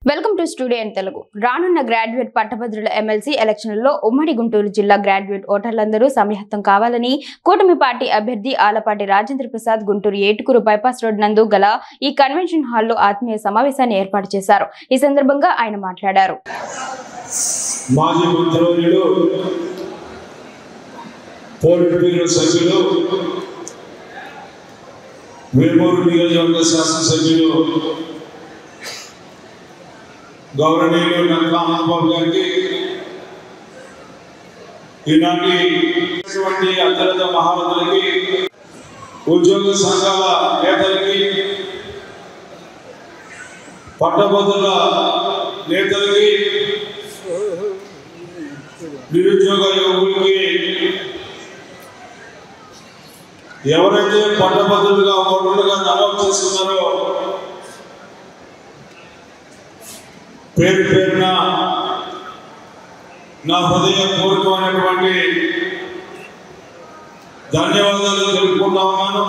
Welcome to studio in Telugu. రానున్న graduate పట్టభద్రుల MLC ఎలక్షన్లలో ఉమ్మడి గుంటూరు జిల్లా గ్రాడ్యుయేట్ ఓటర్లందరూ సమాయత్తం కావాలని కూటమి పార్టీ అభ్యర్థి ఆలపాటి రాజేంద్ర ప్రసాద్ గుంటూరు ఏటుకూరు బైపాస్ రోడ్ నందు గల ఈ కన్వెన్షన్ హాల్లో ఆత్మీయ సమావేశాన్ని ఏర్పాటు చేశారు. ఈ సందర్భంగా ఆయన మాట్లాడారు. మాజీ మంత్రులు, పోలిట్ బ్యూరో సభ్యులు, వేమూరు నియోజకవర్గ శాసనసభ్యులు గౌరవనీయులు నక్కా ఆనందబాబు గారికి, ఈనాటి అత్యధిక మహారథులకి, ఉద్యోగ సంఘాల నేతలకి, పట్టభద్రుల నేతలకి, నిరుద్యోగ యువకులకి, ఎవరైతే పట్టభద్రులుగా ఓటర్లుగా నమోదు చేసుకున్నారో పేరు పేరున నా హృదయపూర్వకమైనటువంటి ధన్యవాదాలు తెలుపుకుంటా ఉన్నాను.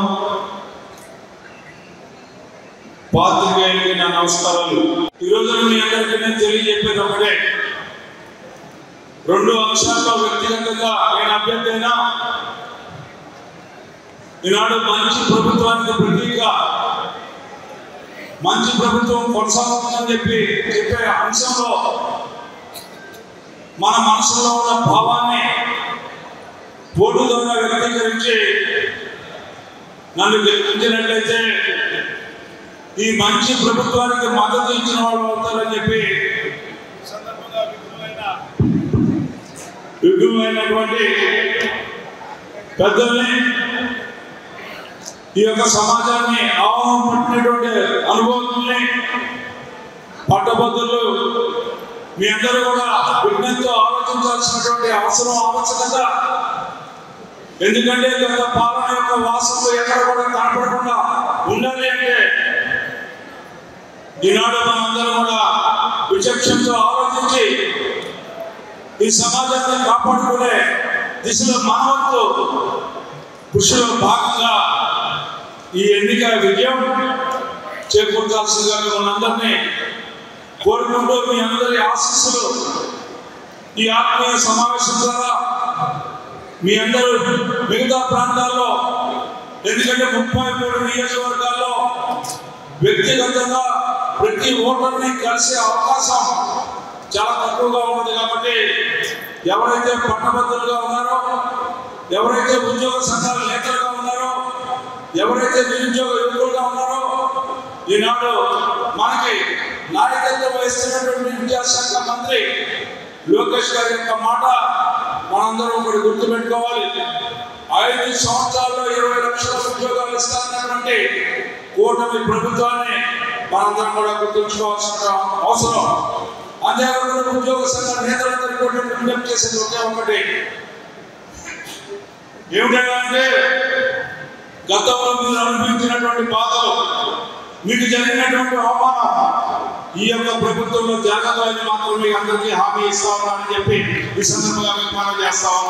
పాత్రికేయులకి నా నమస్కారాలు. ఈరోజు మీ అందరికీ నేను తెలియజెప్పేది ఒకటే, రెండు అంశాల్లో వ్యక్తిగతంగా నేను అభ్యర్థి అయినా ఈనాడు మంచి ప్రభుత్వానికి ప్రతీక, మంచి ప్రభుత్వం కొనసాగుతుందని చెప్పే అంశంలో మన మనసులో ఉన్న భావాన్ని ఓటు ద్వారా వ్యక్తీకరించి నన్ను గెలిపించినట్లయితే ఈ మంచి ప్రభుత్వానికి మద్దతు ఇచ్చిన వాళ్ళు అవుతారని చెప్పి సందర్భంగా విఘ్నమైనటువంటి పెద్దల్ని, ఈ యొక్క సమాజాన్ని ఆహ్వానం పట్టినటువంటి అనుభవాన్ని, పట్టభద్రులు మీ అందరూ కూడా విజ్ఞతతో ఆలోచించాల్సినటువంటి ఆవశ్యకత. ఎందుకంటే గత పాలన యొక్క వాసనలు ఎక్కడ కూడా కనపడకుండా ఉండాలి అంటే ఈనాడు మనందరం కూడా విచక్షణతో ఆలోచించి ఈ సమాజాన్ని కాపాడుకునే దిశలో మానవత్వ కృషిలో భాగంగా ఈ ఎన్నిక విజయం చేకూర్చాల్సిందిగా మనందరినీ కోరుకుంటూ, మీ అందరి ఆశీస్సులు ఈ ఆత్మీయ సమావేశం ద్వారా మీ అందరూ మిగతా ప్రాంతాల్లో, ఎందుకంటే 33 నియోజకవర్గాల్లో వ్యక్తిగతంగా ప్రతి ఓటర్ని కలిసే అవకాశం చాలా తక్కువగా ఉంటుంది. కాబట్టి ఎవరైతే పట్టభద్రులుగా ఉన్నారో, ఎవరైతే ఉద్యోగ సంఘాల నేతలుగా ఉన్నారో, ఎవరైతే నిరుద్యోగ యువకులుగా ఉన్నారో, ఈనాడు మనకి నాయకత్వం వహిస్తున్నటువంటి విద్యాశాఖ మంత్రి లోకేష్ గారి యొక్క మాట మనందరం ఒకటి గుర్తుపెట్టుకోవాలి. 5 సంవత్సరాల్లో 20 లక్షల ఉద్యోగాలు ఇస్తానన్నటువంటి కూటమి ప్రభుత్వాన్ని మనందరం కూడా గుర్తుంచుకోవాల్సిన అవసరం. అంతేకాకుండా ఉద్యోగ సంఘ నేతలందరికీ కూడా విజ్ఞప్తి చేసేది ఒకే ఒకటి, ఏమిటంటే గతంలో మీరు అనుభవించినటువంటి బాధలు, మీకు జరిగినటువంటి అవమానం ఈ యొక్క ప్రభుత్వంలో జరగదు అని మాత్రం మీకు అందరికీ హామీ ఇస్తా ఉన్నానని చెప్పి ఈ సందర్భంగా మీకు మనం చేస్తా ఉన్నాం.